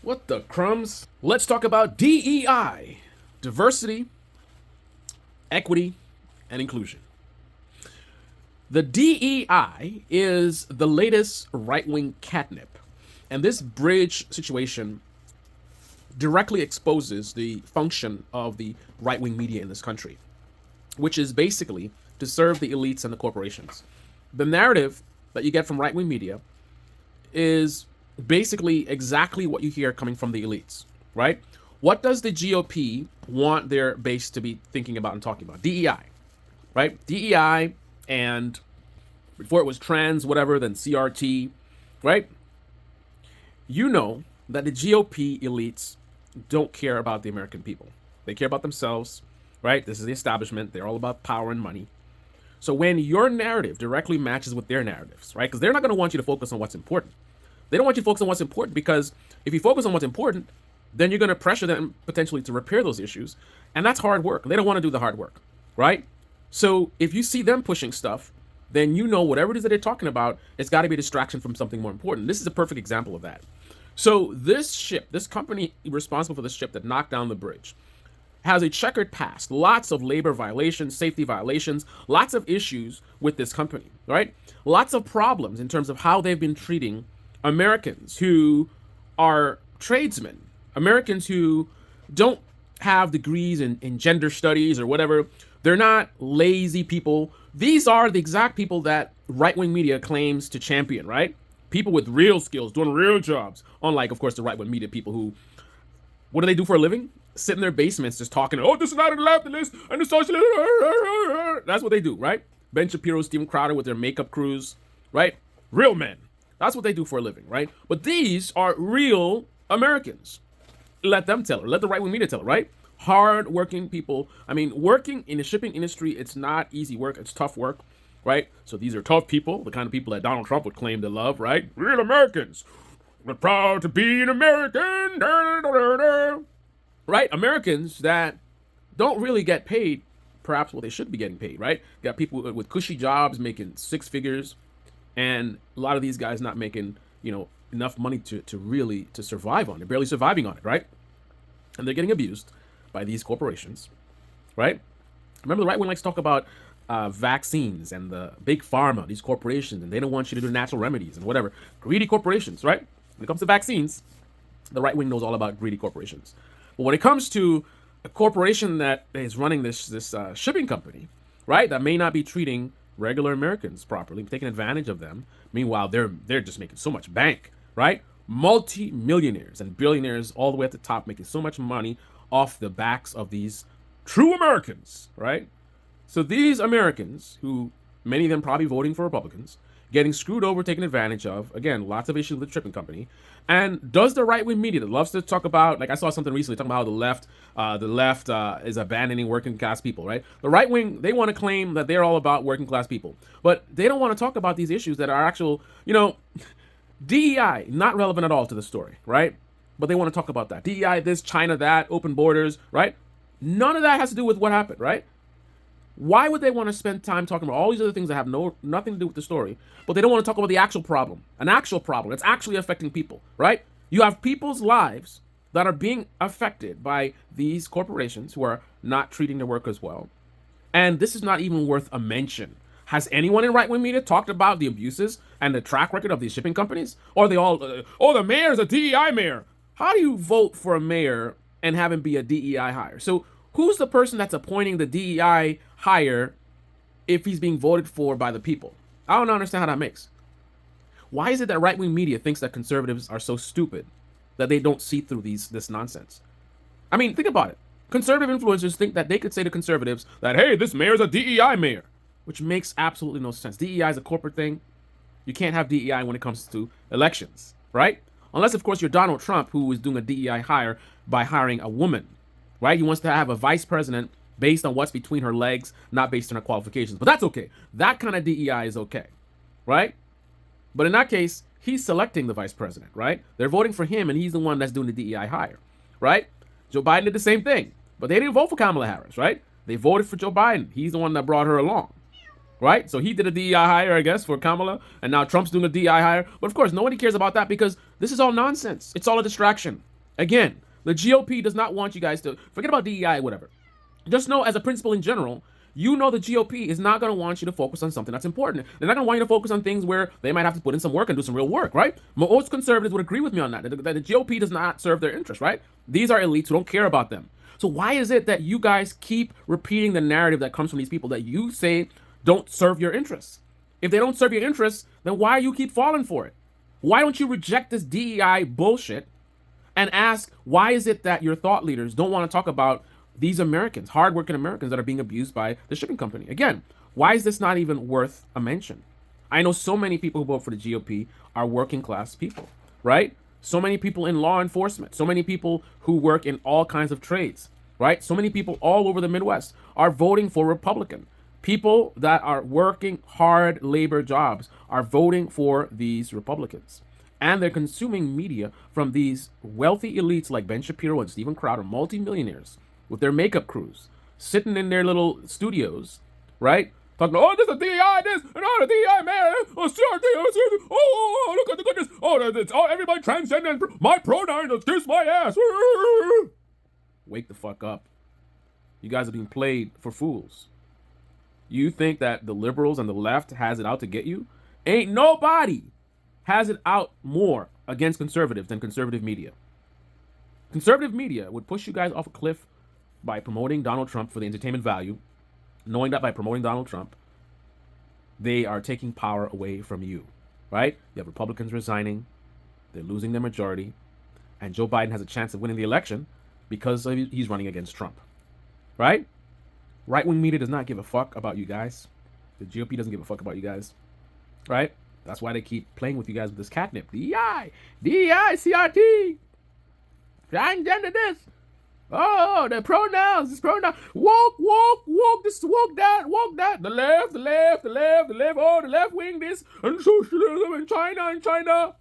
What the crumbs? Let's talk about DEI: diversity, equity, and inclusion. The DEI is the latest right wing catnip, and this bridge situation directly exposes the function of the right wing media in this country, which is basically to serve the elites and the corporations. The narrative that you get from right wing media is basically exactly what you hear coming from the elites, right? What does the GOP want their base to be thinking about and talking about? DEI, right? DEI, and before it was trans, whatever, then CRT, right? You know that the GOP elites don't care about the American people. They care about themselves, right? This is the establishment. They're all about power and money. So when your narrative directly matches with their narratives, right? Because they're not going to want you to focus on what's important. They don't want you to focus on what's important, because if you focus on what's important, then you're going to pressure them potentially to repair those issues. And that's hard work. They don't want to do the hard work, right? So if you see them pushing stuff, then you know whatever it is that they're talking about, it's got to be a distraction from something more important. This is a perfect example of that. So this ship, this company responsible for this ship that knocked down the bridge, has a checkered past. Lots of labor violations, safety violations, lots of issues with this company, right? Lots of problems in terms of how they've been treating Americans who are tradesmen, Americans who don't have degrees in gender studies or whatever. They're not lazy people. These are the exact people that right-wing media claims to champion, right? People with real skills, doing real jobs. Unlike, of course, the right-wing media people who, what do they do for a living? Sit in their basements just talking, oh, this is not a leftist and the socialist. That's what they do, right? Ben Shapiro, Steven Crowder with their makeup crews, right? Real men. That's what they do for a living, right? But these are real Americans. Let them tell it. Let the right-wing media tell it, right? Hard-working people. I mean, working in the shipping industry, it's not easy work. It's tough work, right? So these are tough people, the kind of people that Donald Trump would claim to love, right? Real Americans. We're proud to be an American. Right? Americans that don't really get paid perhaps what they should be getting paid, right? You got people with cushy jobs making six figures, and a lot of these guys not making, enough money to really survive on it. They're barely surviving on it, right? And they're getting abused by these corporations, right? Remember, the right wing likes to talk about vaccines and the big pharma, these corporations, and they don't want you to do natural remedies and whatever. Greedy corporations, right? When it comes to vaccines, the right wing knows all about greedy corporations. But when it comes to a corporation that is running this shipping company, right, that may not be treating regular Americans properly, taking advantage of them. Meanwhile, they're just making so much bank, right? Multi-millionaires and billionaires all the way at the top making so much money off the backs of these true Americans, right? So these Americans, who many of them probably voting for Republicans, getting screwed over, taken advantage of. Again, lots of issues with the shipping company. And does the right-wing media that loves to talk about, like I saw something recently talking about how the left is abandoning working class people, right? The right wing, they want to claim that they're all about working class people, but they don't want to talk about these issues that are actual, DEI, not relevant at all to the story, right? But they want to talk about that. DEI, this, China, that, open borders, right? None of that has to do with what happened, right? Why would they want to spend time talking about all these other things that have nothing to do with the story, but they don't want to talk about the actual problem, an actual problem that's actually affecting people, right? You have people's lives that are being affected by these corporations who are not treating their workers well. And this is not even worth a mention. Has anyone in right-wing media talked about the abuses and the track record of these shipping companies? Or are they all, the mayor's a DEI mayor. How do you vote for a mayor and have him be a DEI hire? So who's the person that's appointing the DEI hire if he's being voted for by the people? I don't understand how that makes. Why is it that right-wing media thinks that conservatives are so stupid that they don't see through this nonsense? I mean, think about it. Conservative influencers think that they could say to conservatives that, hey, this mayor's a DEI mayor, which makes absolutely no sense. DEI is a corporate thing. You can't have DEI when it comes to elections, right? Unless, of course, you're Donald Trump, who is doing a DEI hire by hiring a woman, right? He wants to have a vice president based on what's between her legs, not based on her qualifications. But that's okay. That kind of DEI is okay, right? But in that case, he's selecting the vice president, right? They're voting for him, and he's the one that's doing the DEI hire, right? Joe Biden did the same thing, but they didn't vote for Kamala Harris, right? They voted for Joe Biden. He's the one that brought her along, right? So he did a DEI hire, I guess, for Kamala, and now Trump's doing a DEI hire. But of course, nobody cares about that because this is all nonsense. It's all a distraction. Again, the GOP does not want you guys to forget about DEI, whatever. Just know, as a principle in general, you know the GOP is not going to want you to focus on something that's important. They're not going to want you to focus on things where they might have to put in some work and do some real work, right? Most conservatives would agree with me on that. That the GOP does not serve their interests, right? These are elites who don't care about them. So why is it that you guys keep repeating the narrative that comes from these people that you say don't serve your interests? If they don't serve your interests, then why you keep falling for it? Why don't you reject this DEI bullshit and ask, why is it that your thought leaders don't want to talk about these Americans, hardworking Americans that are being abused by the shipping company? Again, why is this not even worth a mention? I know so many people who vote for the GOP are working class people, right? So many people in law enforcement, so many people who work in all kinds of trades, right? So many people all over the Midwest are voting for Republican. People that are working hard labor jobs are voting for these Republicans. And they're consuming media from these wealthy elites like Ben Shapiro and Steven Crowder, multimillionaires, with their makeup crews, sitting in their little studios, right? Talking, oh, this is DEI, this, and oh, the DEI, man, oh, CRT, oh, look at the goodness, oh, everybody transcendent, my pronouns, kiss my ass. Wake the fuck up. You guys are being played for fools. You think that the liberals and the left has it out to get you? Ain't nobody has it out more against conservatives than conservative media. Conservative media would push you guys off a cliff by promoting Donald Trump for the entertainment value, knowing that by promoting Donald Trump, they are taking power away from you, right? You have Republicans resigning, they're losing their majority, and Joe Biden has a chance of winning the election because he's running against Trump, right? Right-wing media does not give a fuck about you guys. The GOP doesn't give a fuck about you guys, right? That's why they keep playing with you guys with this catnip. DEI, CRT, transgender this. Oh, the pronouns, this pronoun. Woke, this, woke that. The left. Oh, the left wing this, and socialism in China.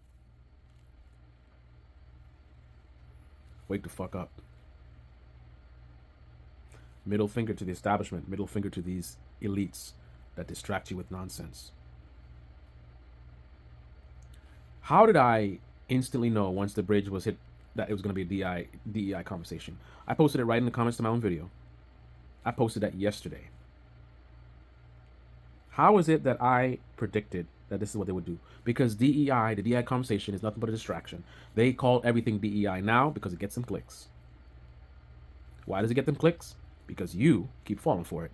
Wake the fuck up. Middle finger to the establishment, middle finger to these elites that distract you with nonsense. How did I instantly know once the bridge was hit that it was going to be a DEI conversation? I posted it right in the comments to my own video. I posted that yesterday. How is it that I predicted that this is what they would do? Because the DEI conversation is nothing but a distraction. They call everything DEI now because it gets them clicks. Why does it get them clicks? Because you keep falling for it.